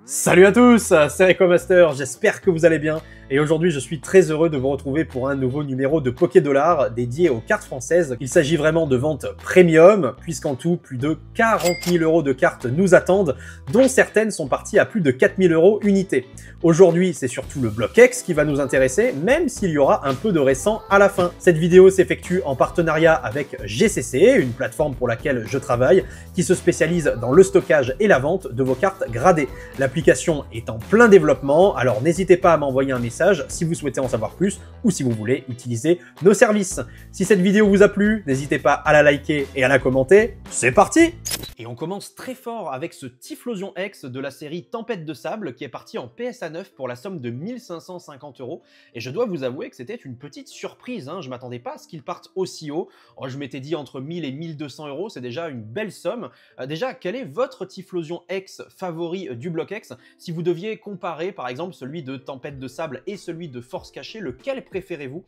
Salut à tous, c'est Recomaster, j'espère que vous allez bien. Et aujourd'hui, je suis très heureux de vous retrouver pour un nouveau numéro de Pokédollars dédié aux cartes françaises. Il s'agit vraiment de ventes premium, puisqu'en tout, plus de 40 000 € de cartes nous attendent, dont certaines sont parties à plus de 4 000 € unité. Aujourd'hui, c'est surtout le bloc X qui va nous intéresser, même s'il y aura un peu de récent à la fin. Cette vidéo s'effectue en partenariat avec GCC, une plateforme pour laquelle je travaille, qui se spécialise dans le stockage et la vente de vos cartes gradées. L'application est en plein développement, alors n'hésitez pas à m'envoyer un message si vous souhaitez en savoir plus ou si vous voulez utiliser nos services. Si cette vidéo vous a plu, n'hésitez pas à la liker et à la commenter. C'est parti! Et on commence très fort avec ce Typhlosion X de la série Tempête de Sable qui est parti en PSA 9 pour la somme de 1550 €. Et je dois vous avouer que c'était une petite surprise, hein. Je m'attendais pas à ce qu'il parte aussi haut. Alors, je m'étais dit entre 1000 et 1200 €, c'est déjà une belle somme. Déjà, quel est votre Typhlosion X favori du bloc X? Si vous deviez comparer par exemple celui de Tempête de Sable et celui de Force Cachée, lequel préférez-vous?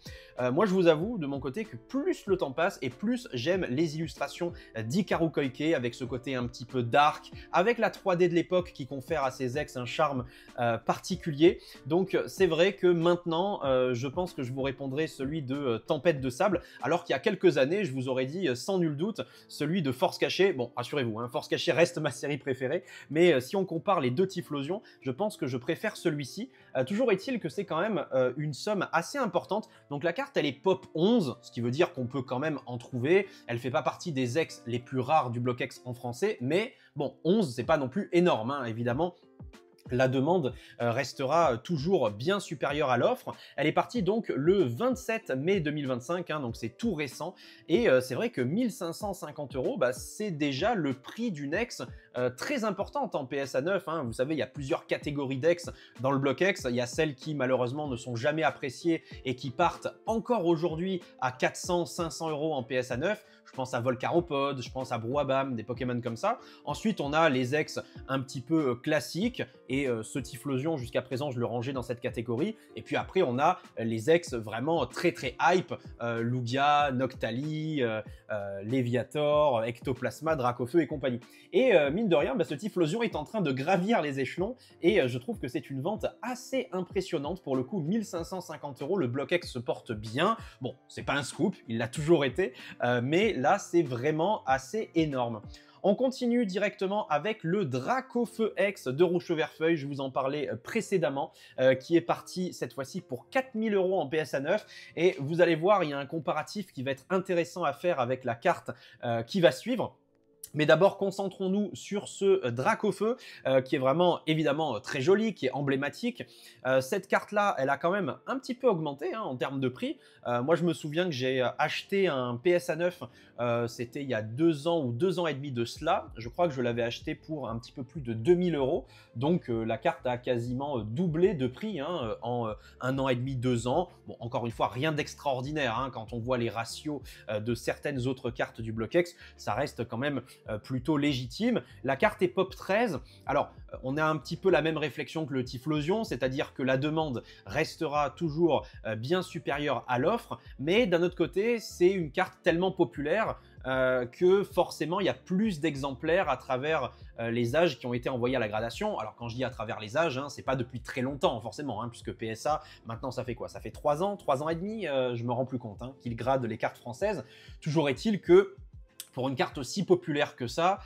Moi je vous avoue de mon côté que plus le temps passe et plus j'aime les illustrations d'Hikaru Koike avec ce côté un petit peu dark, avec la 3D de l'époque qui confère à ces ex un charme particulier. Donc c'est vrai que maintenant je pense que je vous répondrai celui de Tempête de Sable, alors qu'il y a quelques années je vous aurais dit sans nul doute celui de Force Cachée. Bon, rassurez-vous, hein, Force Cachée reste ma série préférée, mais si on compare les deux Typhlosions, je pense que je préfère celui-ci. Toujours est-il que c'est quand même une somme assez importante. Donc la carte elle est pop 11, ce qui veut dire qu'on peut quand même en trouver. Elle fait pas partie des ex les plus rares du bloc X en français, mais bon, 11 c'est pas non plus énorme, hein, évidemment. La demande restera toujours bien supérieure à l'offre. Elle est partie donc le 27 mai 2025, hein, donc c'est tout récent. Et c'est vrai que 1550 €, bah, c'est déjà le prix d'une ex très importante en PSA 9. Hein. Vous savez, il y a plusieurs catégories d'ex dans le bloc X. Il y a celles qui malheureusement ne sont jamais appréciées et qui partent encore aujourd'hui à 400-500 € en PSA 9. Je pense à Volcaropod, je pense à Brouhaban, des Pokémon comme ça. Ensuite, on a les ex un petit peu classiques et ce Typhlosion, jusqu'à présent, je le rangeais dans cette catégorie. Et puis après, on a les ex vraiment très très hype, Lugia, Noctali, Léviator, Ectoplasma, Dracofeu et compagnie. Et mine de rien, bah, ce Typhlosion est en train de gravir les échelons et je trouve que c'est une vente assez impressionnante. Pour le coup, 1550 €, le bloc X se porte bien. Bon, c'est pas un scoop, il l'a toujours été, mais là, c'est vraiment assez énorme. On continue directement avec le Dracofeu X de Rouge-Chauverfeuille, je vous en parlais précédemment, qui est parti cette fois-ci pour 4 000 € en PSA 9. Et vous allez voir, il y a un comparatif qui va être intéressant à faire avec la carte qui va suivre. Mais d'abord, concentrons-nous sur ce Dracofeu qui est vraiment évidemment très joli, qui est emblématique. Cette carte-là, elle a quand même un petit peu augmenté hein, en termes de prix. Moi, je me souviens que j'ai acheté un PSA 9, c'était il y a 2 ans ou 2 ans et demi de cela. Je crois que je l'avais acheté pour un petit peu plus de 2000 €. Donc, la carte a quasiment doublé de prix hein, en 1 an et demi, 2 ans. Bon, encore une fois, rien d'extraordinaire. Hein, quand on voit les ratios de certaines autres cartes du bloc X, ça reste quand même plutôt légitime. La carte est pop 13. Alors, on a un petit peu la même réflexion que le Typhlosion, c'est-à-dire que la demande restera toujours bien supérieure à l'offre, mais d'un autre côté, c'est une carte tellement populaire que forcément, il y a plus d'exemplaires à travers les âges qui ont été envoyés à la gradation. Alors, quand je dis à travers les âges, hein, c'est pas depuis très longtemps, forcément, hein, puisque PSA, maintenant, ça fait quoi? Ça fait 3 ans, 3 ans et demi, je me rends plus compte, hein, qu'ils gradent les cartes françaises. Toujours est-il que pour une carte aussi populaire que ça,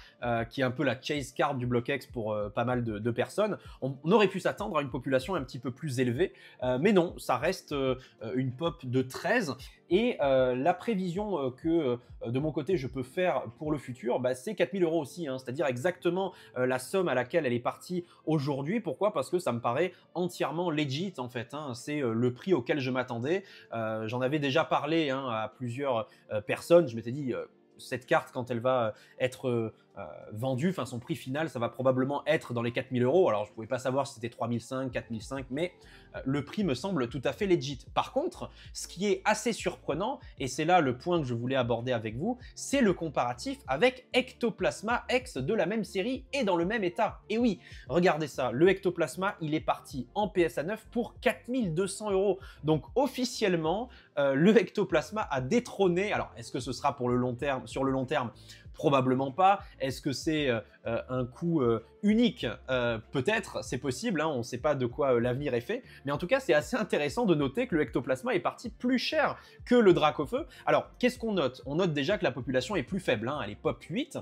qui est un peu la chase card du bloc X pour pas mal de personnes, on aurait pu s'attendre à une population un petit peu plus élevée, mais non, ça reste une pop de 13. Et la prévision que de mon côté je peux faire pour le futur, bah, c'est 4 000 € aussi, hein, c'est-à-dire exactement la somme à laquelle elle est partie aujourd'hui. Pourquoi? Parce que ça me paraît entièrement legit en fait, hein. C'est le prix auquel je m'attendais. J'en avais déjà parlé hein, à plusieurs personnes, je m'étais dit cette carte, quand elle va être vendue, enfin son prix final, ça va probablement être dans les 4 000 €. Alors, je ne pouvais pas savoir si c'était 3 500, 4 500, mais le prix me semble tout à fait legit. Par contre, ce qui est assez surprenant, et c'est là le point que je voulais aborder avec vous, c'est le comparatif avec Ectoplasma X de la même série et dans le même état. Et oui, regardez ça, le Ectoplasma, il est parti en PSA 9 pour 4 200 €. Donc, officiellement, le Ectoplasma a détrôné, alors est-ce que ce sera pour le long terme, sur le long terme? Probablement pas. Est-ce que c'est un coup unique? Peut-être, c'est possible, hein, on ne sait pas de quoi l'avenir est fait, mais en tout cas c'est assez intéressant de noter que le ectoplasma est parti plus cher que le Dracofeu. Alors qu'est-ce qu'on note? On note déjà que la population est plus faible, hein, elle est pop 8,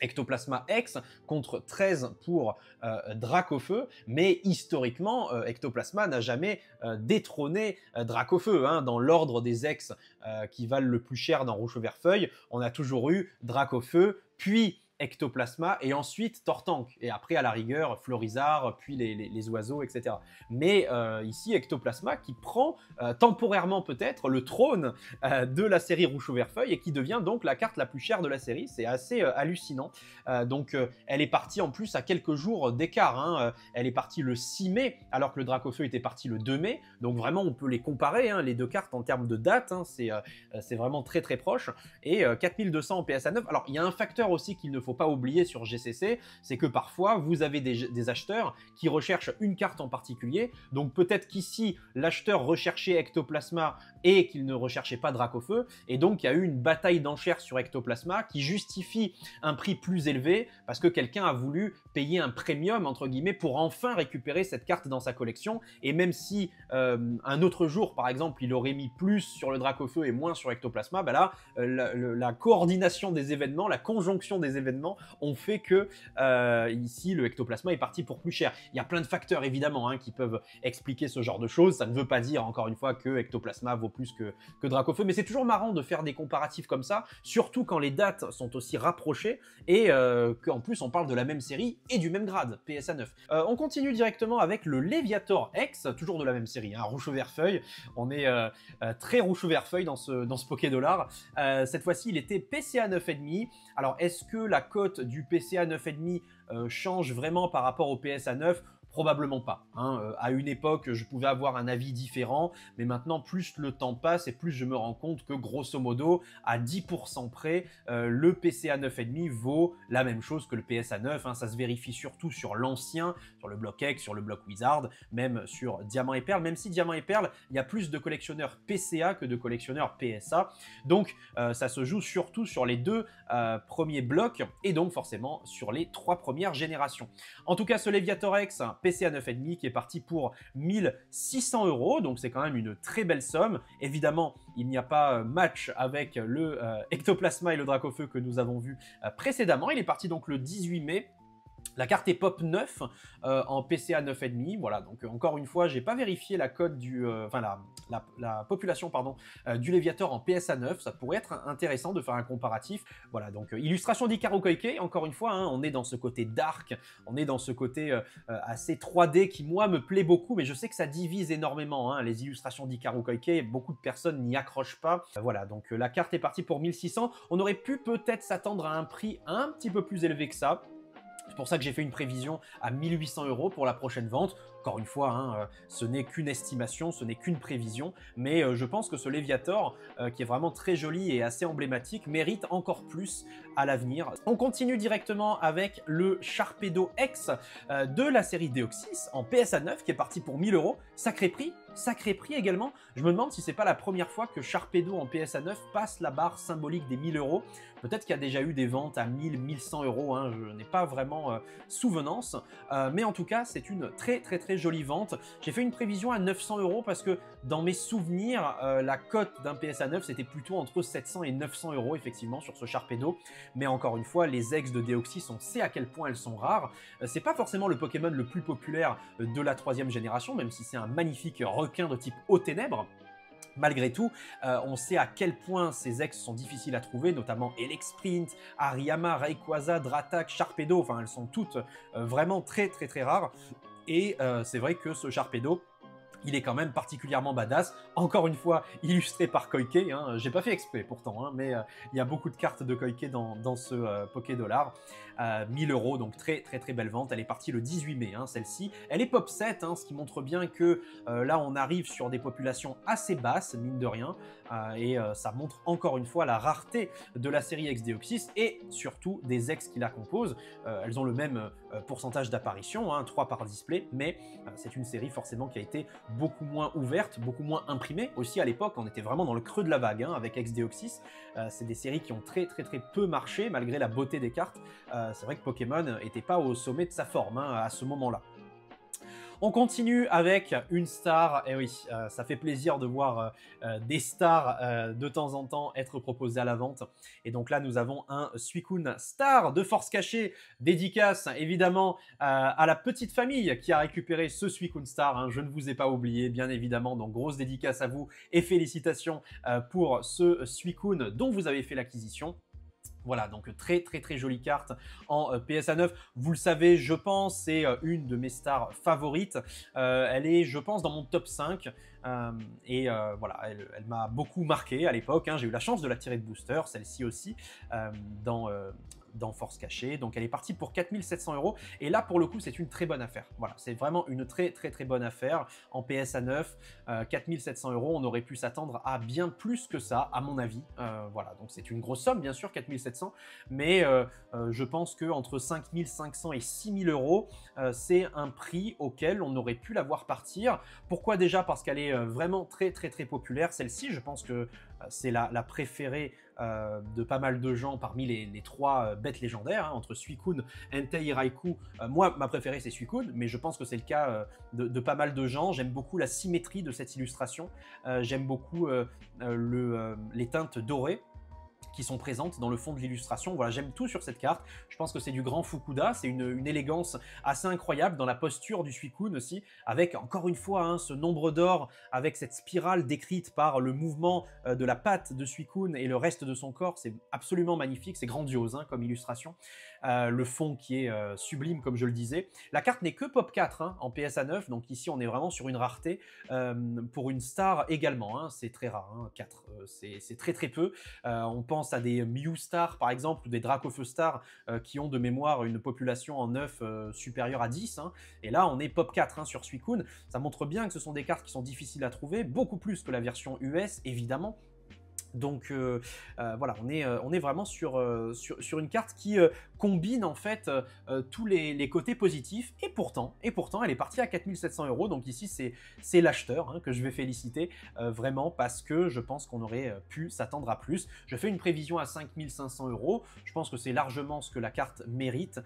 Ectoplasma X contre 13 pour Dracofeu, mais historiquement, Ectoplasma n'a jamais détrôné Dracofeu. Hein. Dans l'ordre des ex qui valent le plus cher dans Rouge-Vert-Feuille, on a toujours eu Dracofeu, puis Ectoplasma et ensuite Tortank. Et après, à la rigueur, Florizard, puis les oiseaux, etc. Mais ici, Ectoplasma qui prend temporairement peut-être le trône de la série Rouge-Vert-Feuille et qui devient donc la carte la plus chère de la série. C'est assez hallucinant. Elle est partie en plus à quelques jours d'écart. Hein. Elle est partie le 6 mai, alors que le Dracofeu était parti le 2 mai. Donc vraiment, on peut les comparer, hein, les deux cartes en termes de date. Hein. C'est vraiment très très proche. Et 4200 en PSA 9. Alors, il y a un facteur aussi qu'il ne faut pas oublier sur GCC, c'est que parfois vous avez des acheteurs qui recherchent une carte en particulier, donc peut-être qu'ici l'acheteur recherchait Ectoplasma et qu'il ne recherchait pas Dracofeu, et donc il y a eu une bataille d'enchères sur Ectoplasma qui justifie un prix plus élevé parce que quelqu'un a voulu payer un premium entre guillemets pour enfin récupérer cette carte dans sa collection, et même si un autre jour par exemple il aurait mis plus sur le Dracofeu et moins sur Ectoplasma, bah là la coordination des événements, la conjonction des événements ont fait que ici le Ectoplasma est parti pour plus cher. Il y a plein de facteurs évidemment hein, qui peuvent expliquer ce genre de choses. Ça ne veut pas dire encore une fois que Ectoplasma vaut plus que Dracofeu, mais c'est toujours marrant de faire des comparatifs comme ça, surtout quand les dates sont aussi rapprochées et qu'en plus on parle de la même série et du même grade, PSA 9. On continue directement avec le Léviator X, toujours de la même série, hein, Rouge-Vert-Feuille. On est très Rouge-Vert-Feuille dans ce Poké-Dollar. Cette fois-ci il était PCA 9,5. Alors est-ce que la cote du PCA 9,5 change vraiment par rapport au PSA 9? Probablement pas. Hein. À une époque, je pouvais avoir un avis différent, mais maintenant, plus le temps passe et plus je me rends compte que, grosso modo, à 10% près, le PCA 9,5 vaut la même chose que le PSA 9. Hein. Ça se vérifie surtout sur l'ancien, sur le bloc X, sur le bloc Wizard, même sur Diamant et Perle, même si Diamant et Perle, il y a plus de collectionneurs PCA que de collectionneurs PSA. Donc, ça se joue surtout sur les deux premiers blocs et donc forcément sur les 3 premières générations. En tout cas, ce Léviator X, PCA 9,5 qui est parti pour 1600 €, donc c'est quand même une très belle somme. Évidemment, il n'y a pas match avec le Ectoplasma et le Dracofeu que nous avons vu précédemment. Il est parti donc le 18 mai. La carte est pop 9 en PCA 9,5. Voilà, donc encore une fois, j'ai pas vérifié la cote du, la population pardon du Léviator en PSA 9. Ça pourrait être intéressant de faire un comparatif. Voilà, donc illustration d'Ikaru Koike. Encore une fois, hein, on est dans ce côté dark, on est dans ce côté assez 3D qui moi me plaît beaucoup, mais je sais que ça divise énormément. Hein, les illustrations d'Ikaru Koike, beaucoup de personnes n'y accrochent pas. Voilà, donc la carte est partie pour 1600. On aurait pu peut-être s'attendre à un prix un petit peu plus élevé que ça. C'est pour ça que j'ai fait une prévision à 1800 € pour la prochaine vente. Encore une fois, hein, ce n'est qu'une estimation, ce n'est qu'une prévision, mais je pense que ce Léviator, qui est vraiment très joli et assez emblématique, mérite encore plus à l'avenir. On continue directement avec le Sharpedo X de la série Deoxys en PSA 9 qui est parti pour 1000 €. Sacré prix également. Je me demande si c'est pas la première fois que Sharpedo en PSA 9 passe la barre symbolique des 1000 €. Peut-être qu'il y a déjà eu des ventes à 1000, 1100 €, hein, je n'ai pas vraiment souvenance, mais en tout cas c'est une très jolie vente. J'ai fait une prévision à 900 € parce que dans mes souvenirs, la cote d'un PSA 9 c'était plutôt entre 700 et 900 € effectivement sur ce Sharpedo, mais encore une fois les ex de Deoxys, on sait à quel point elles sont rares. C'est pas forcément le Pokémon le plus populaire de la 3e génération, même si c'est un magnifique requin de type eau ténèbres. Malgré tout, on sait à quel point ces ex sont difficiles à trouver, notamment Elexprint, Hariyama, Rayquaza, Dratak, Sharpedo, enfin elles sont toutes vraiment très rares. Et c'est vrai que ce Sharpedo, il est quand même particulièrement badass. Encore une fois, illustré par Koike. Hein. J'ai pas fait exprès pourtant, hein, mais il y a beaucoup de cartes de Koike dans ce Poké-Dollar. 1000 €, donc très belle vente. Elle est partie le 18 mai, hein, celle-ci. Elle est pop 7, hein, ce qui montre bien que là, on arrive sur des populations assez basses, mine de rien. Et ça montre encore une fois la rareté de la série X-Deoxys et surtout des ex qui la composent. Elles ont le même pourcentage d'apparition, hein, 3 par display, mais c'est une série forcément qui a été beaucoup moins ouverte, beaucoup moins imprimée. Aussi à l'époque, on était vraiment dans le creux de la vague hein, avec Ex-Deoxys. C'est des séries qui ont très peu marché malgré la beauté des cartes. C'est vrai que Pokémon n'était pas au sommet de sa forme hein, à ce moment-là. On continue avec une star, et oui, ça fait plaisir de voir des stars de temps en temps être proposées à la vente. Et donc là, nous avons un Suicune Star de Force Cachée, dédicace évidemment à la petite famille qui a récupéré ce Suicune Star, hein, je ne vous ai pas oublié, bien évidemment, donc grosse dédicace à vous et félicitations pour ce Suicune dont vous avez fait l'acquisition. Voilà, donc très jolie carte en PSA 9. Vous le savez, je pense, c'est une de mes stars favorites. Elle est, je pense, dans mon top 5. Voilà, elle m'a beaucoup marqué à l'époque. Hein. J'ai eu la chance de la tirer de booster, celle-ci aussi, dans Force Cachée. Donc elle est partie pour 4 700 €. Et là, pour le coup, c'est une très bonne affaire. Voilà, c'est vraiment une très bonne affaire en PSA 9. 4 700 €, on aurait pu s'attendre à bien plus que ça, à mon avis. Voilà, donc c'est une grosse somme, bien sûr, 4 700. Mais je pense qu'entre 5 500 et 6 000 €, c'est un prix auquel on aurait pu la voir partir. Pourquoi déjà? Parce qu'elle est vraiment très populaire. Celle-ci, je pense que c'est la préférée de pas mal de gens parmi les trois bêtes légendaires, hein, entre Suicune, Entei et Raikou. Moi, ma préférée, c'est Suicune, mais je pense que c'est le cas de pas mal de gens. J'aime beaucoup la symétrie de cette illustration. J'aime beaucoup les teintes dorées qui sont présentes dans le fond de l'illustration. Voilà, j'aime tout sur cette carte. Je pense que c'est du grand Fukuda, c'est une élégance assez incroyable dans la posture du Suicune aussi, avec encore une fois hein, ce nombre d'or, avec cette spirale décrite par le mouvement de la patte de Suicune et le reste de son corps. C'est absolument magnifique, c'est grandiose hein, comme illustration. Le fond qui est sublime, comme je le disais. La carte n'est que Pop 4 hein, en PSA 9, donc ici on est vraiment sur une rareté. Pour une star également, hein, c'est très rare, hein, 4, c'est très peu. On pense à des Mew Stars par exemple ou des Dracofeu Stars qui ont de mémoire une population en 9 supérieure à 10 hein. Et là on est Pop 4 hein, sur Suicune. Ça montre bien que ce sont des cartes qui sont difficiles à trouver, beaucoup plus que la version US évidemment. Donc voilà, on est vraiment sur une carte qui combine en fait tous les côtés positifs et pourtant elle est partie à 4 700 €. Donc ici c'est l'acheteur hein, que je vais féliciter vraiment parce que je pense qu'on aurait pu s'attendre à plus. Je fais une prévision à 5 500 €. Je pense que c'est largement ce que la carte mérite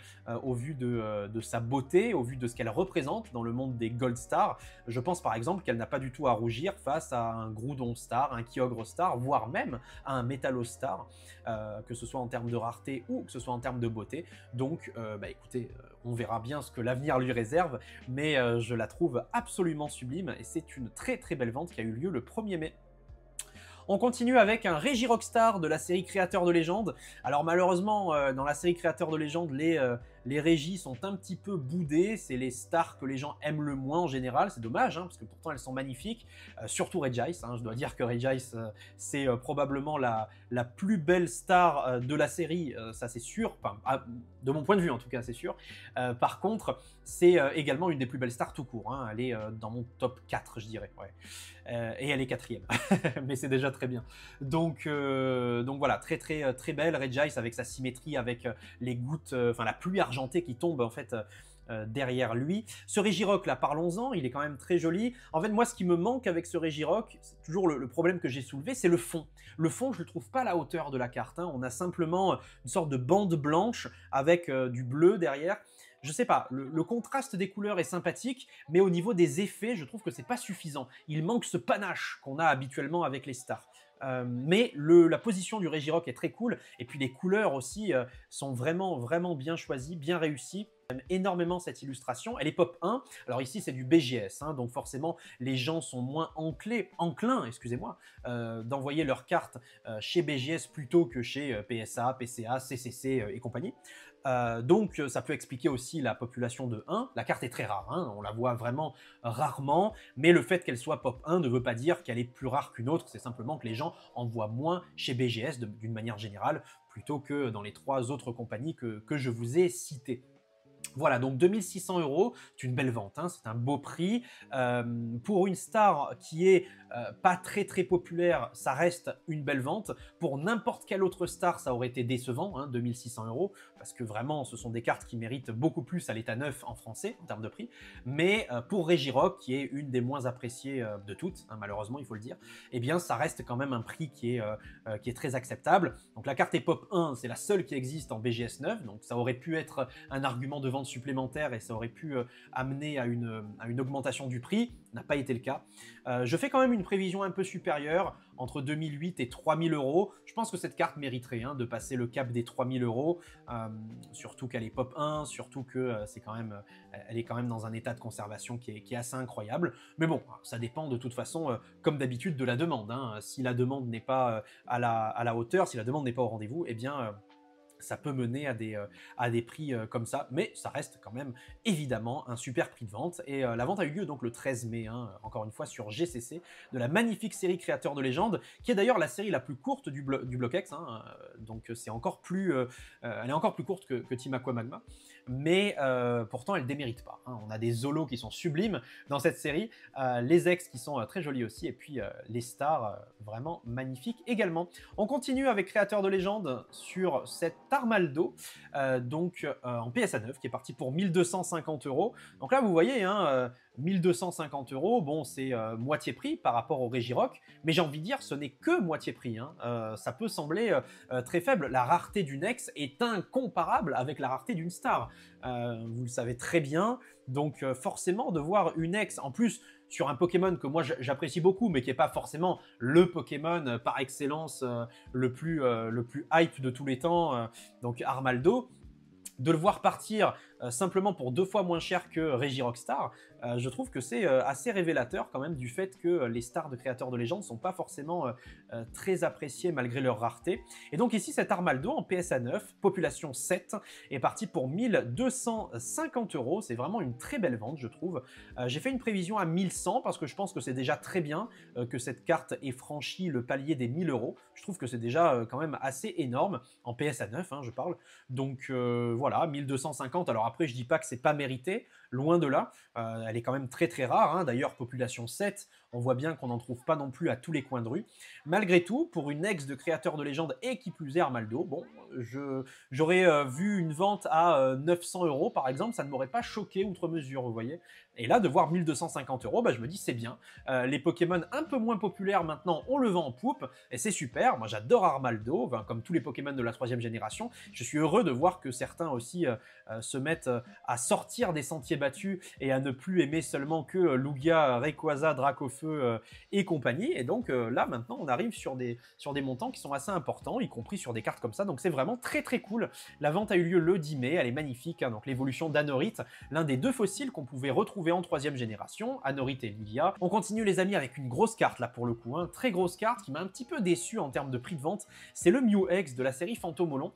au vu de sa beauté, au vu de ce qu'elle représente dans le monde des Gold Stars. Je pense par exemple qu'elle n'a pas du tout à rougir face à un Groudon Star, un Kyogre Star, voire même à un Métallostar, que ce soit en termes de rareté ou que ce soit en termes de beauté. Donc, écoutez, on verra bien ce que l'avenir lui réserve, mais je la trouve absolument sublime et c'est une très belle vente qui a eu lieu le 1er mai. On continue avec un Regirock de la série Créateurs de Légende. Alors malheureusement, dans la série Créateurs de Légende, les Régis sont un petit peu boudées. C'est les stars que les gens aiment le moins en général. C'est dommage, hein, parce que pourtant elles sont magnifiques. Surtout Regice. Hein, je dois dire que Regice, c'est probablement la plus belle star de la série. Ça c'est sûr. Enfin, de mon point de vue en tout cas, c'est sûr. Par contre, c'est également une des plus belles stars tout court. Hein. Elle est dans mon top 4, je dirais. Ouais. Et elle est 4e. Mais c'est déjà très bien. Donc voilà, très belle Regice avec sa symétrie, avec les gouttes, enfin la pluie argentée qui tombe en fait derrière lui. Ce Regirock là, parlons-en, il est quand même très joli. En fait, moi, ce qui me manque avec ce Regirock, c'est toujours le problème que j'ai soulevé, c'est le fond. Le fond, je le trouve pas à la hauteur de la carte. Hein. On a simplement une sorte de bande blanche avec du bleu derrière. Je sais pas, le contraste des couleurs est sympathique, mais au niveau des effets, je trouve que c'est pas suffisant. Il manque ce panache qu'on a habituellement avec les stars. Mais la position du Regirock est très cool, et puis les couleurs aussi sont vraiment bien choisies, bien réussies. J'aime énormément cette illustration, elle est pop 1, alors ici c'est du BGS, hein, donc forcément les gens sont moins enclins d'envoyer leurs cartes chez BGS plutôt que chez PSA, PCA, CCC et compagnie. Donc ça peut expliquer aussi la population de 1, la carte est très rare, hein, on la voit vraiment rarement, mais le fait qu'elle soit pop 1 ne veut pas dire qu'elle est plus rare qu'une autre, c'est simplement que les gens en voient moins chez BGS d'une manière générale, plutôt que dans les 3 autres compagnies que je vous ai citées. Voilà, donc 2600 €, c'est une belle vente, hein, c'est un beau prix. Pour une star qui est pas très populaire, ça reste une belle vente. Pour n'importe quelle autre star, ça aurait été décevant, hein, 2600 €, parce que vraiment, ce sont des cartes qui méritent beaucoup plus à l'état neuf en français, en termes de prix. Mais pour Regirock, qui est une des moins appréciées de toutes, hein, malheureusement, il faut le dire, eh bien, ça reste quand même un prix qui est très acceptable. Donc la carte Epop 1, c'est la seule qui existe en BGS 9, donc ça aurait pu être un argument de vente supplémentaire et ça aurait pu amener à une augmentation du prix, n'a pas été le cas. Je fais quand même une prévision un peu supérieure, entre 2008 et 3000 €. Je pense que cette carte mériterait de passer le cap des 3000 €, surtout qu'elle est pop 1, surtout que elle est quand même dans un état de conservation qui est assez incroyable. Mais bon, ça dépend de toute façon, comme d'habitude, de la demande, hein. Si la demande n'est pas à la hauteur, si la demande n'est pas au rendez-vous, eh bien ça peut mener à des prix comme ça, mais ça reste quand même évidemment un super prix de vente. Et la vente a eu lieu donc le 13 mai, hein, encore une fois sur GCC, de la magnifique série Créateurs de Légendes, qui est d'ailleurs la série la plus courte du bloc X, hein, donc c'est encore plus, elle est encore plus courte que Team Aqua Magma, mais pourtant elle démérite pas, hein. On a des Zolos qui sont sublimes dans cette série, les ex qui sont très jolis aussi, et puis les stars vraiment magnifiques également. On continue avec Créateurs de Légendes sur cette Armaldo, en PSA 9, qui est parti pour 1250 €. Donc là, vous voyez, 1250 €, bon, c'est moitié prix par rapport au Regirock, mais j'ai envie de dire, ce n'est que moitié prix, hein. Ça peut sembler très faible. La rareté d'une ex est incomparable avec la rareté d'une star. Vous le savez très bien, donc forcément, de voir une ex, en plus, sur un Pokémon que moi j'apprécie beaucoup, mais qui n'est pas forcément le Pokémon par excellence le plus hype de tous les temps, donc Armaldo, de le voir partir simplement pour 2 fois moins cher que Regirock Star, je trouve que c'est assez révélateur quand même du fait que les stars de Créateurs de Légendes sont pas forcément très appréciées malgré leur rareté. Et donc ici, cet Armaldo en PSA 9, population 7, est parti pour 1250 €. C'est vraiment une très belle vente, je trouve. J'ai fait une prévision à 1100 parce que je pense que c'est déjà très bien que cette carte ait franchi le palier des 1000 €. Je trouve que c'est déjà quand même assez énorme, en PSA 9, hein, je parle. Donc voilà, 1250. Alors après, je dis pas que c'est pas mérité, loin de là. Elle est quand même très rare, hein. D'ailleurs, population 7, on voit bien qu'on n'en trouve pas non plus à tous les coins de rue. Malgré tout, pour une ex de Créateur de Légendes et qui plus est Armaldo, bon, j'aurais vu une vente à 900 € par exemple, ça ne m'aurait pas choqué outre mesure, vous voyez. Et là, de voir 1250 €, bah, je me dis c'est bien. Les Pokémon un peu moins populaires maintenant, on le vend en poupe, et c'est super. Moi, j'adore Armaldo, comme tous les Pokémon de la 3e génération. Je suis heureux de voir que certains aussi se mettent à sortir des sentiers battus et à ne plus aimer seulement que Lugia, Rayquaza, Dracofeu et compagnie. Et donc là, maintenant, on arrive sur des montants qui sont assez importants, y compris sur des cartes comme ça. Donc c'est vraiment très cool. La vente a eu lieu le 10 mai, elle est magnifique, hein, donc l'évolution d'Anorith, l'un des 2 fossiles qu'on pouvait retrouver en 3e génération, Anorith et Lugia. On continue les amis avec une grosse carte là pour le coup, hein, très grosse carte qui m'a un petit peu déçu en termes de prix de vente. C'est le Mew X de la série Fantomolon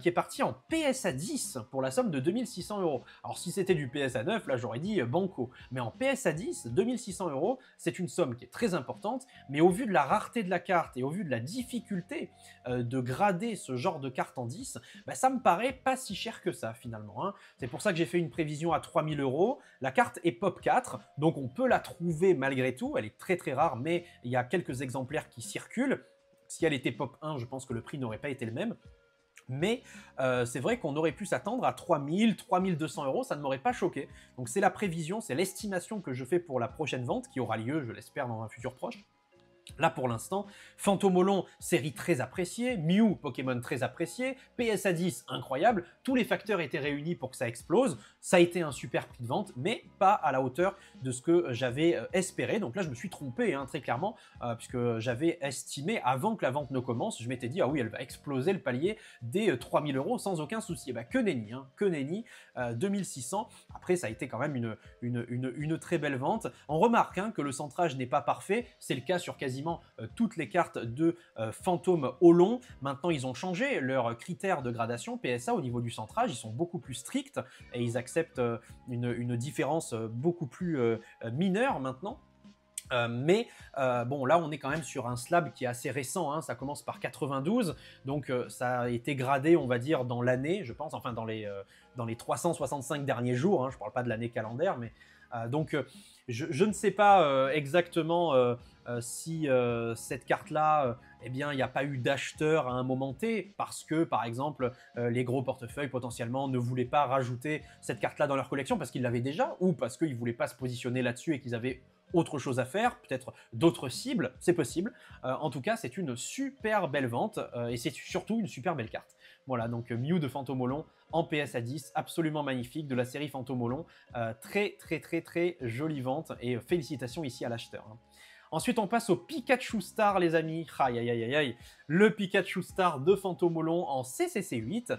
qui est parti en PSA 10 pour la somme de 2600 €. Alors si c'était du PSA 9, là j'aurais dit banco, mais en PSA 10, 2600 €, c'est une somme qui est très importante, mais au vu de la rareté de la carte et au vu de la difficulté de grader ce genre de carte en 10, bah, ça me paraît pas si cher que ça finalement, hein. C'est pour ça que j'ai fait une prévision à 3000 €. La carte est pop 4, donc on peut la trouver malgré tout, elle est très rare, mais il y a quelques exemplaires qui circulent. Si elle était pop 1, je pense que le prix n'aurait pas été le même. Mais c'est vrai qu'on aurait pu s'attendre à 3000, 3200 €, ça ne m'aurait pas choqué. Donc c'est la prévision, c'est l'estimation que je fais pour la prochaine vente, qui aura lieu, je l'espère, dans un futur proche. Là, pour l'instant, Fantomolon, série très appréciée, Mew, Pokémon très apprécié, PSA 10, incroyable, tous les facteurs étaient réunis pour que ça explose, ça a été un super prix de vente, mais pas à la hauteur de ce que j'avais espéré. Donc là, je me suis trompé, hein, très clairement, puisque j'avais estimé, avant que la vente ne commence, je m'étais dit, ah oui, elle va exploser le palier des 3000 € sans aucun souci. Et bah, que nenni, hein, que nenni, 2600. Après, ça a été quand même une très belle vente. On remarque que le centrage n'est pas parfait, c'est le cas sur quasiment toutes les cartes de Fantôme au long. Maintenant, ils ont changé leurs critères de gradation PSA au niveau du centrage. Ils sont beaucoup plus stricts et ils acceptent une différence beaucoup plus mineure maintenant. Bon, là on est quand même sur un slab qui est assez récent, hein, ça commence par 92, donc ça a été gradé, on va dire, dans l'année, je pense, enfin dans les 365 derniers jours, hein, je parle pas de l'année calendaire, mais je ne sais pas exactement si cette carte-là, eh bien, il n'y a pas eu d'acheteur à un moment T, parce que, par exemple, les gros portefeuilles, potentiellement, ne voulaient pas rajouter cette carte-là dans leur collection parce qu'ils l'avaient déjà, ou parce qu'ils ne voulaient pas se positionner là-dessus et qu'ils avaient autre chose à faire, peut-être d'autres cibles, c'est possible. En tout cas, c'est une super belle vente, et c'est surtout une super belle carte. Voilà, donc Mew de Fantomolon en PSA 10, absolument magnifique, de la série Fantomolon. Très très très très jolie vente, et félicitations ici à l'acheteur, hein. Ensuite, on passe au Pikachu Star, les amis. Aïe, aïe, aïe, aïe. Le Pikachu Star de Fantomolon en CCC 8,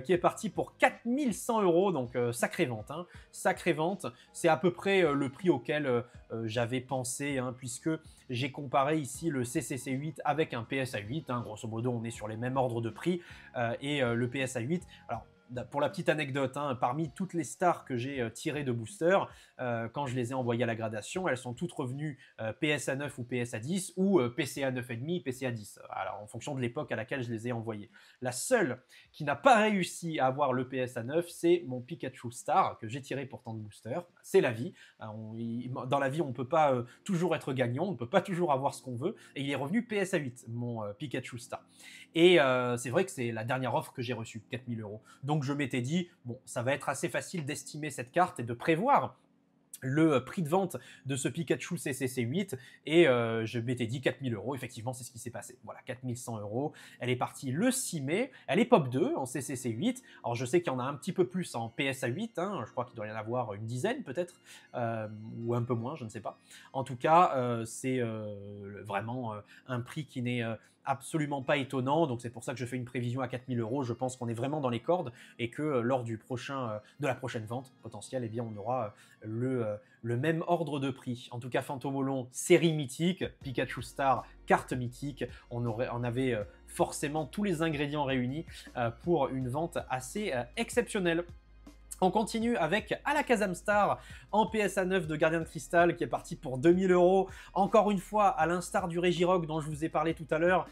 qui est parti pour 4100 €, donc sacrée vente, hein. Sacrée vente. C'est à peu près le prix auquel j'avais pensé, hein, puisque j'ai comparé ici le CCC 8 avec un PSA 8. Hein. Grosso modo, on est sur les mêmes ordres de prix. Et le PSA 8, alors, pour la petite anecdote, hein, parmi toutes les stars que j'ai tirées de booster, quand je les ai envoyées à la gradation, elles sont toutes revenues PSA 9 ou PSA 10 ou PCA 9,5, PCA 10, alors en fonction de l'époque à laquelle je les ai envoyées. La seule qui n'a pas réussi à avoir le PSA 9, c'est mon Pikachu Star, que j'ai tiré pourtant de booster. C'est la vie. Dans la vie, on ne peut pas toujours être gagnant, on ne peut pas toujours avoir ce qu'on veut, et il est revenu PSA 8, mon Pikachu Star. Et c'est vrai que c'est la dernière offre que j'ai reçue, 4000 €. Donc je m'étais dit, bon, ça va être assez facile d'estimer cette carte et de prévoir le prix de vente de ce Pikachu CCC 8, et je m'étais dit 4000 €, effectivement c'est ce qui s'est passé. Voilà, 4100 €, elle est partie le 6 mai, elle est pop 2 en CCC 8, alors je sais qu'il y en a un petit peu plus en PSA 8, hein, je crois qu'il doit y en avoir une dizaine peut-être, ou un peu moins, je ne sais pas. En tout cas, c'est vraiment un prix qui n'est absolument pas étonnant, donc c'est pour ça que je fais une prévision à 4000 €, je pense qu'on est vraiment dans les cordes, et que lors de la prochaine vente potentielle, eh bien on aura le même ordre de prix. En tout cas, Fantomolon, série mythique, Pikachu Star, carte mythique, on avait forcément tous les ingrédients réunis pour une vente assez exceptionnelle. On continue avec Alakazam Star en PSA 9 de Gardien de Cristal, qui est parti pour 2000 €. Encore une fois, à l'instar du Regirock dont je vous ai parlé tout à l'heure,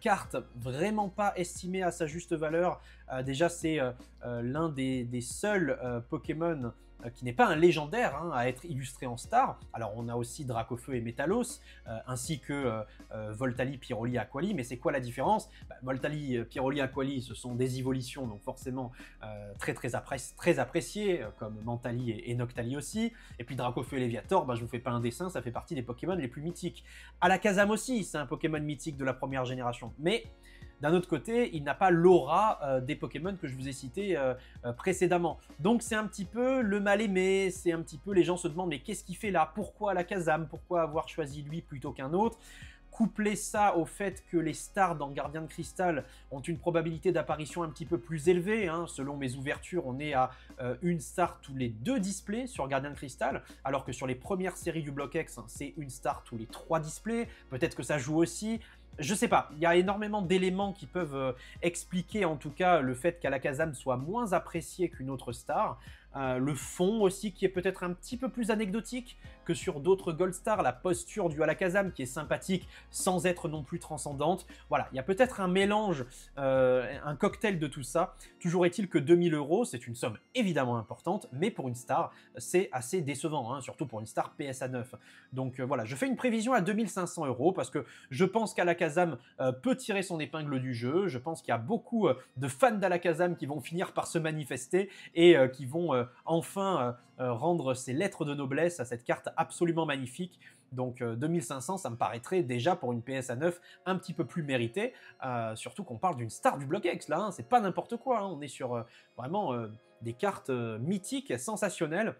carte vraiment pas estimée à sa juste valeur. Déjà, c'est l'un des seuls Pokémon qui n'est pas un légendaire, hein, à être illustré en star. Alors on a aussi Dracofeu et Métalos, ainsi que Voltali, Pyroli, Aquali, mais c'est quoi la différence? Voltali, Pyroli, Aquali, ce sont des évolutions, donc forcément très appréciées, comme Mantali et Noctali aussi. Et puis Dracofeu et Léviator, je vous fais pas un dessin, ça fait partie des Pokémon les plus mythiques. Alakazam aussi, c'est un Pokémon mythique de la première génération, mais d'un autre côté, il n'a pas l'aura des Pokémon que je vous ai cités précédemment. Donc c'est un petit peu le mal-aimé, c'est un petit peu, les gens se demandent mais qu'est-ce qu'il fait là? Pourquoi Alakazam? Pourquoi avoir choisi lui plutôt qu'un autre? Coupler ça au fait que les stars dans Gardien de Cristal ont une probabilité d'apparition un petit peu plus élevée, hein. Selon mes ouvertures, on est à une star tous les 2 displays sur Gardien de Cristal, alors que sur les premières séries du Bloc X, c'est une star tous les 3 displays. Peut-être que ça joue aussi. Je sais pas, il y a énormément d'éléments qui peuvent expliquer en tout cas le fait qu'Alakazam soit moins apprécié qu'une autre star. Le fond aussi qui est peut-être un petit peu plus anecdotique que sur d'autres Gold Star, la posture du Alakazam qui est sympathique sans être non plus transcendante. Voilà, il y a peut-être un mélange, un cocktail de tout ça. Toujours est-il que 2000 €, c'est une somme évidemment importante, mais pour une star, c'est assez décevant, hein, surtout pour une star PSA 9. Donc voilà, je fais une prévision à 2500 € parce que je pense qu'Alakazam peut tirer son épingle du jeu. Je pense qu'il y a beaucoup de fans d'Alakazam qui vont finir par se manifester et qui vont enfin rendre ses lettres de noblesse à cette carte absolument magnifique. Donc 2500, ça me paraîtrait déjà pour une PSA 9 un petit peu plus méritée, surtout qu'on parle d'une star du Bloc X là, hein, c'est pas n'importe quoi, hein, on est sur vraiment des cartes mythiques, sensationnelles.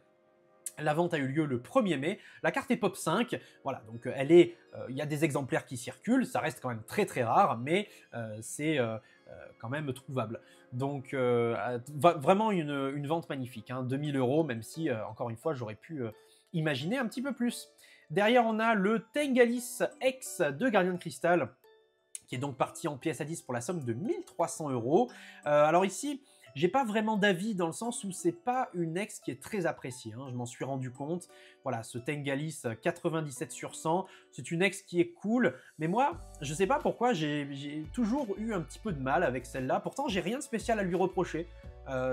La vente a eu lieu le 1er mai, la carte est pop 5, voilà, donc il y a des exemplaires qui circulent, ça reste quand même très rare, mais c'est quand même trouvable. Donc vraiment une vente magnifique, hein, 2000 €, même si, encore une fois, j'aurais pu imaginer un petit peu plus. Derrière, on a le Tengalis X de Gardien de Cristal, qui est donc parti en PSA 10 pour la somme de 1300 €. Alors ici, J'ai pas vraiment d'avis dans le sens où c'est pas une ex qui est très appréciée, hein, je m'en suis rendu compte. Voilà, ce Tengalis 97 sur 100, c'est une ex qui est cool, mais moi, je sais pas pourquoi, j'ai toujours eu un petit peu de mal avec celle-là. Pourtant, j'ai rien de spécial à lui reprocher.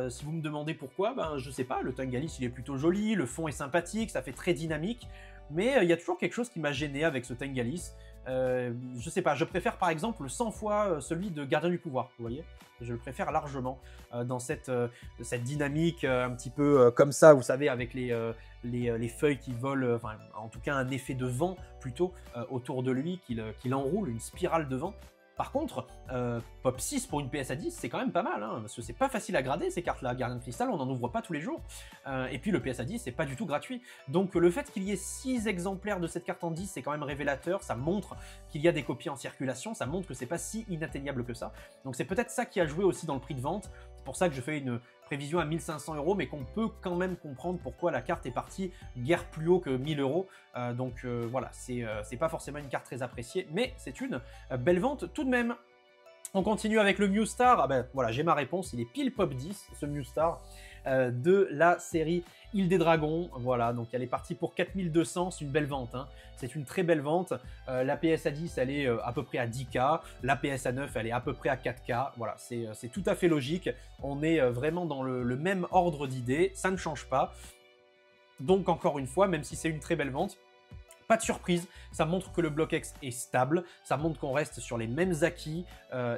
Si vous me demandez pourquoi, ben je sais pas, le Tengalis il est plutôt joli, le fond est sympathique, ça fait très dynamique, mais il y a toujours quelque chose qui m'a gêné avec ce Tengalis. Je sais pas, je préfère par exemple 100 fois celui de Gardien du Pouvoir, vous voyez. Je le préfère largement dans cette dynamique un petit peu comme ça, vous savez, avec les feuilles qui volent, enfin en tout cas un effet de vent plutôt autour de lui, qu'il enroule, une spirale de vent. Par contre, Pop 6 pour une PS à 10, c'est quand même pas mal, hein, parce que c'est pas facile à grader ces cartes-là. Gardien de Cristal, on n'en ouvre pas tous les jours. Et puis le PS à 10, c'est pas du tout gratuit. Donc le fait qu'il y ait 6 exemplaires de cette carte en 10, c'est quand même révélateur. Ça montre qu'il y a des copies en circulation, ça montre que c'est pas si inatteignable que ça. Donc c'est peut-être ça qui a joué aussi dans le prix de vente. C'est pour ça que je fais une prévision à 1500 €, mais qu'on peut quand même comprendre pourquoi la carte est partie guère plus haut que 1000 €. Voilà, c'est pas forcément une carte très appréciée, mais c'est une belle vente tout de même. On continue avec le Mewstar. Ah ben voilà, j'ai ma réponse, il est pile Pop 10, ce Mewstar, de la série Île des Dragons. Voilà, donc elle est partie pour 4200, c'est une belle vente, hein. C'est une très belle vente. La PSA 10, elle est à peu près à 10K, la PSA 9, elle est à peu près à 4K. Voilà, c'est tout à fait logique. On est vraiment dans le même ordre d'idées, ça ne change pas. Donc encore une fois, même si c'est une très belle vente, pas de surprise, ça montre que le BlockX est stable, ça montre qu'on reste sur les mêmes acquis,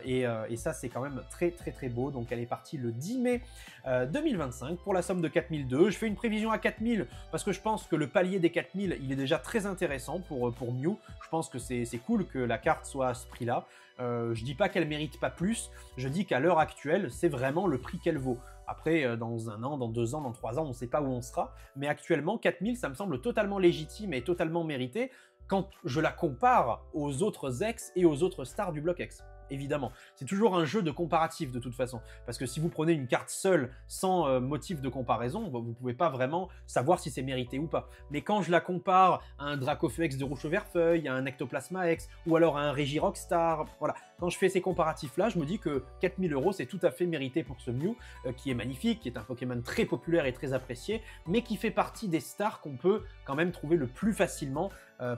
et ça c'est quand même très très très beau. Donc elle est partie le 10 mai 2025 pour la somme de 4002. Je fais une prévision à 4000 parce que je pense que le palier des 4000 il est déjà très intéressant pour Mew. Je pense que c'est cool que la carte soit à ce prix là. Je dis pas qu'elle mérite pas plus, je dis qu'à l'heure actuelle c'est vraiment le prix qu'elle vaut. Après, dans 1 an, dans 2 ans, dans 3 ans, on ne sait pas où on sera. Mais actuellement, 4000, ça me semble totalement légitime et totalement mérité quand je la compare aux autres ex et aux autres stars du BlockX. Évidemment, c'est toujours un jeu de comparatif de toute façon. Parce que si vous prenez une carte seule, sans motif de comparaison, vous ne pouvez pas vraiment savoir si c'est mérité ou pas. Mais quand je la compare à un Dracofeu X de Rouge-Chauverfeuille, à un Ectoplasma X, ou alors à un Regirockstar, voilà. Quand je fais ces comparatifs-là, je me dis que 4000 €, c'est tout à fait mérité pour ce Mew, qui est magnifique, qui est un Pokémon très populaire et très apprécié, mais qui fait partie des stars qu'on peut quand même trouver le plus facilement.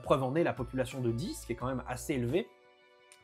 Preuve en est la population de 10, qui est quand même assez élevée.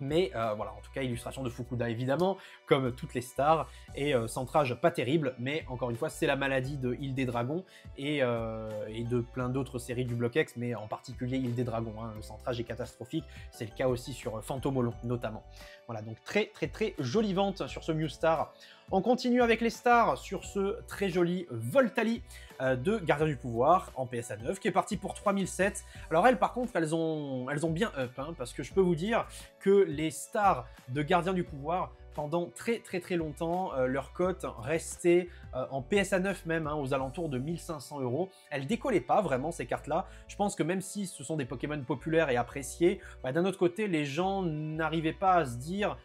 Mais voilà, en tout cas, illustration de Fukuda évidemment, comme toutes les stars, et centrage pas terrible, mais encore une fois, c'est la maladie de Île des Dragons et de plein d'autres séries du BlockX, mais en particulier Île des Dragons, hein, le centrage est catastrophique, c'est le cas aussi sur Fantomolon notamment. Voilà, donc très très très jolie vente sur ce Mewstar. On continue avec les stars sur ce très joli Voltali de Gardien du Pouvoir en PSA 9 qui est parti pour 3007. Alors elles par contre elles ont bien up, hein, parce que je peux vous dire que les stars de Gardien du Pouvoir pendant très très très longtemps, leur cote restait en PSA 9 même, hein, aux alentours de 1500 €. Elles décollaient pas vraiment ces cartes-là. Je pense que même si ce sont des Pokémon populaires et appréciés, bah, d'un autre côté, les gens n'arrivaient pas à se dire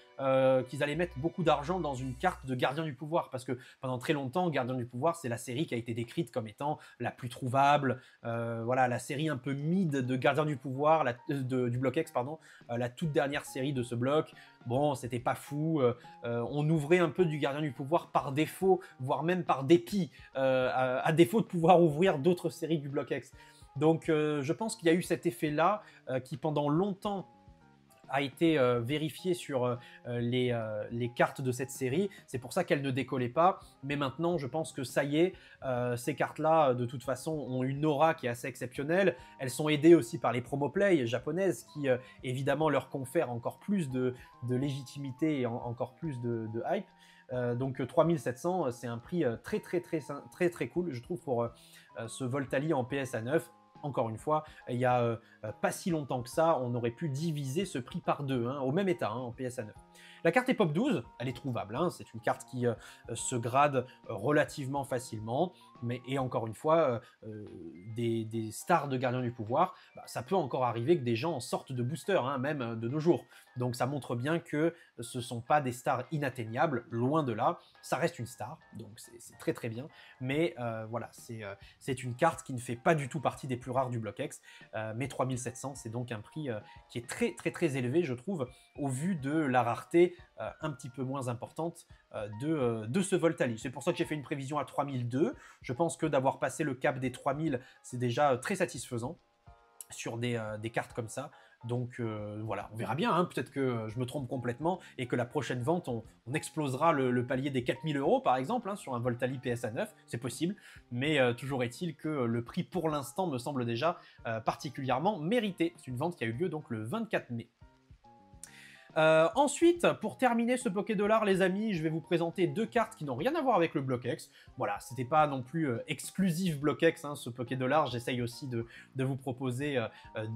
qu'ils allaient mettre beaucoup d'argent dans une carte de Gardien du Pouvoir, parce que pendant très longtemps, Gardien du Pouvoir, c'est la série qui a été décrite comme étant la plus trouvable, voilà, la série un peu mid de Gardien du Pouvoir, du BlockX, pardon, la toute dernière série de ce bloc. Bon, c'était pas fou, on ouvrait un peu du Gardien du Pouvoir par défaut, voire même par dépit, à défaut de pouvoir ouvrir d'autres séries du BlockX. Donc je pense qu'il y a eu cet effet-là qui pendant longtemps a été vérifié sur les cartes de cette série. C'est pour ça qu'elles ne décollaient pas. Mais maintenant, je pense que ça y est, ces cartes-là, de toute façon, ont une aura qui est assez exceptionnelle. Elles sont aidées aussi par les promoplays japonaises qui, évidemment, leur confèrent encore plus de légitimité et encore plus de hype. Donc 3700, c'est un prix très cool, je trouve, pour ce Voltali en PSA 9. Encore une fois, il n'y a pas si longtemps que ça, on aurait pu diviser ce prix par deux, hein, au même état, hein, en PSA 9. La carte est Pop 12, elle est trouvable, hein, c'est une carte qui se grade relativement facilement, et encore une fois, des stars de Gardien du Pouvoir, bah, ça peut encore arriver que des gens en sortent de booster, hein, même de nos jours. Donc ça montre bien que ce ne sont pas des stars inatteignables, loin de là, ça reste une star, donc c'est très bien, mais voilà, c'est une carte qui ne fait pas du tout partie des plus rares du BlockX, mais 3700, c'est donc un prix qui est très élevé, je trouve, au vu de la rareté un petit peu moins importante de ce Voltali. C'est pour ça que j'ai fait une prévision à 3002. Je pense que d'avoir passé le cap des 3000, c'est déjà très satisfaisant sur des cartes comme ça. Donc voilà, on verra bien, hein. Peut-être que je me trompe complètement et que la prochaine vente, on explosera le palier des 4000 € par exemple, hein, sur un Voltali PSA 9, c'est possible, mais toujours est-il que le prix pour l'instant me semble déjà particulièrement mérité. C'est une vente qui a eu lieu donc le 24 mai. Ensuite, pour terminer ce Pokédollar, les amis, je vais vous présenter deux cartes qui n'ont rien à voir avec le BlockX. Voilà, c'était pas non plus exclusif BlockX, hein, ce Pokédollar. J'essaye aussi de vous proposer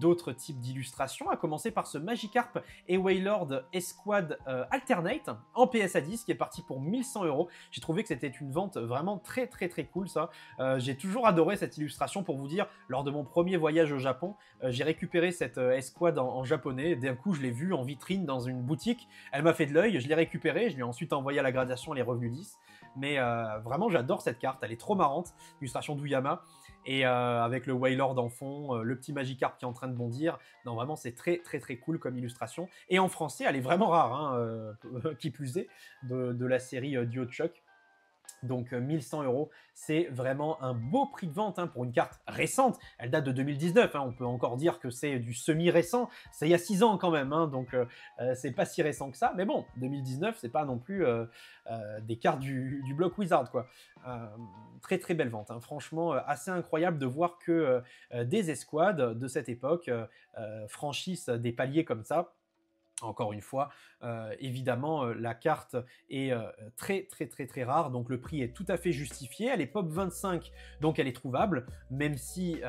d'autres types d'illustrations, à commencer par ce Magikarp et Wailord Esquad Alternate en PSA 10 qui est parti pour 1100 €. J'ai trouvé que c'était une vente vraiment très cool, ça. J'ai toujours adoré cette illustration. Pour vous dire, lors de mon premier voyage au Japon, j'ai récupéré cette Esquad en japonais. D'un coup, je l'ai vue en vitrine dans une boutique, elle m'a fait de l'œil, je l'ai récupérée, je l'ai ensuite envoyé à la gradation, elle est revenue 10. Mais vraiment, j'adore cette carte, elle est trop marrante, illustration d'Uyama, et avec le Wailord en fond, le petit Magikarp qui est en train de bondir. Non, vraiment, c'est très cool comme illustration. Et en français, elle est vraiment rare, hein, qui plus est, de la série Duo Chuck. Donc 1100 €, c'est vraiment un beau prix de vente, hein, pour une carte récente. Elle date de 2019, hein, on peut encore dire que c'est du semi-récent. C'est il y a 6 ans quand même, hein, donc c'est pas si récent que ça. Mais bon, 2019, c'est pas non plus des cartes du Block Wizard, quoi. Très belle vente, hein. Franchement, assez incroyable de voir que des escouades de cette époque franchissent des paliers comme ça. Encore une fois, évidemment, la carte est très rare, donc le prix est tout à fait justifié. Elle est pop 25, donc elle est trouvable, même si,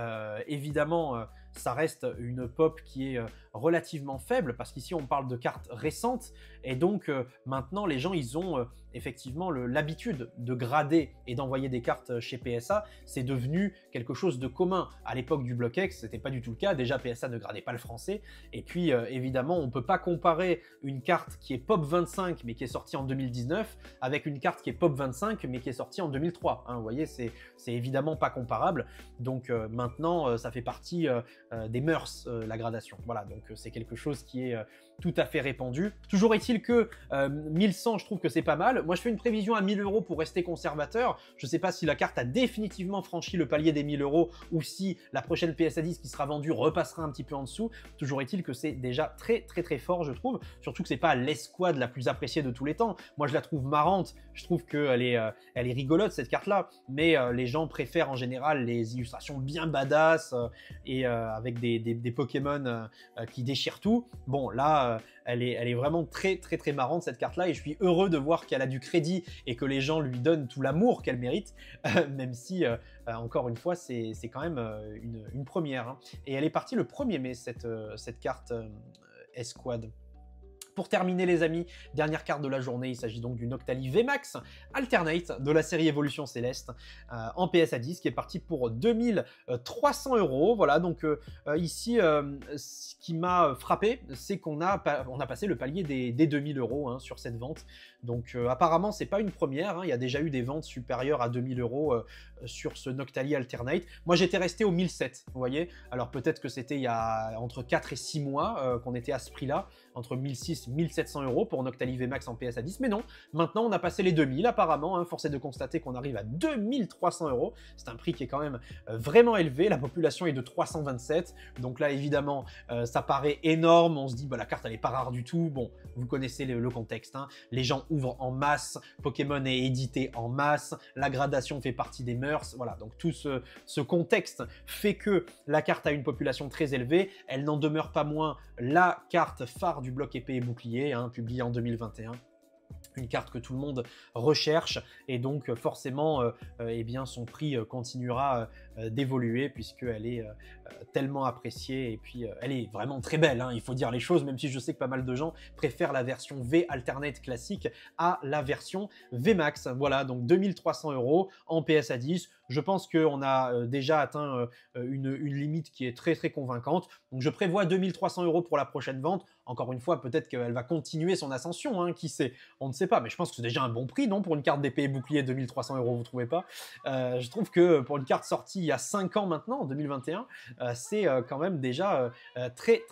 évidemment, ça reste une pop qui est relativement faible, parce qu'ici on parle de cartes récentes, et donc maintenant les gens ils ont effectivement l'habitude de grader et d'envoyer des cartes chez PSA. C'est devenu quelque chose de commun. À l'époque du BlockX, c'était pas du tout le cas. Déjà PSA ne gradait pas le français, et puis évidemment on peut pas comparer une carte qui est pop 25 mais qui est sortie en 2019 avec une carte qui est pop 25 mais qui est sortie en 2003, hein. Vous voyez, c'est évidemment pas comparable. Donc maintenant ça fait partie des mœurs, la gradation. Voilà, donc c'est quelque chose qui est tout à fait répandu. Toujours est-il que 1100, je trouve que c'est pas mal. Moi, je fais une prévision à 1000 € pour rester conservateur. Je sais pas si la carte a définitivement franchi le palier des 1000 € ou si la prochaine PSA 10 qui sera vendue repassera un petit peu en dessous. Toujours est-il que c'est déjà très fort, je trouve. Surtout que c'est pas l'escouade la plus appréciée de tous les temps. Moi, je la trouve marrante. Je trouve qu'elle est rigolote, cette carte-là. Mais les gens préfèrent en général les illustrations bien badass et avec des Pokémon qui déchirent tout. Bon, là, elle est vraiment très marrante, cette carte-là, et je suis heureux de voir qu'elle a du crédit et que les gens lui donnent tout l'amour qu'elle mérite, même si, encore une fois, c'est quand même une première, hein. Et elle est partie le 1er mai, cette carte Esquad. Pour terminer, les amis, dernière carte de la journée, il s'agit donc du Noctali VMAX Alternate de la série Évolution Céleste en PSA 10 qui est parti pour 2300 €. Voilà, donc ici, ce qui m'a frappé, c'est qu'on a passé le palier des 2000 €, hein, sur cette vente. Donc apparemment, c'est pas une première, hein. Il y a déjà eu des ventes supérieures à 2000 € sur ce Noctali Alternate. Moi, j'étais resté au 1007, vous voyez. Alors peut-être que c'était il y a entre 4 et 6 mois qu'on était à ce prix-là, entre 1006 1700 € pour Noctali VMAX en PSA 10, mais non, maintenant on a passé les 2000 apparemment, hein. Force est de constater qu'on arrive à 2300 €, c'est un prix qui est quand même vraiment élevé, la population est de 327, donc là évidemment ça paraît énorme, on se dit bah la carte elle est pas rare du tout, bon, vous connaissez le contexte, hein. Les gens ouvrent en masse, Pokémon est édité en masse, la gradation fait partie des mœurs, voilà, donc tout ce contexte fait que la carte a une population très élevée, elle n'en demeure pas moins la carte phare du bloc épée et bouclier, hein, publiée en 2021. Une carte que tout le monde recherche et donc forcément eh bien son prix continuera d'évoluer puisqu'elle est tellement appréciée et puis elle est vraiment très belle, hein, il faut dire les choses, même si je sais que pas mal de gens préfèrent la version V Alternate classique à la version VMAX. Voilà, donc 2300 € en PSA 10. Je pense qu'on a déjà atteint une limite qui est très convaincante. Donc je prévois 2300 € pour la prochaine vente. Encore une fois, peut-être qu'elle va continuer son ascension, hein, qui sait. on ne sait pas. Mais je pense que c'est déjà un bon prix, non, pour une carte d'épée et bouclier 2300 €, vous trouvez pas? Je trouve que pour une carte sortie il y a 5 ans maintenant, en 2021, c'est quand même déjà très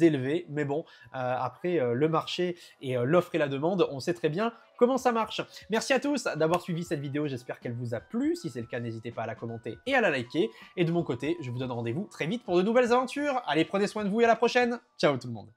élevé. Mais bon, après le marché et l'offre et la demande, on sait très bien comment ça marche. Merci à tous d'avoir suivi cette vidéo, j'espère qu'elle vous a plu. Si c'est le cas, n'hésitez pas à la commenter et à la liker. Et de mon côté, je vous donne rendez-vous très vite pour de nouvelles aventures. Allez, prenez soin de vous et à la prochaine. Ciao tout le monde.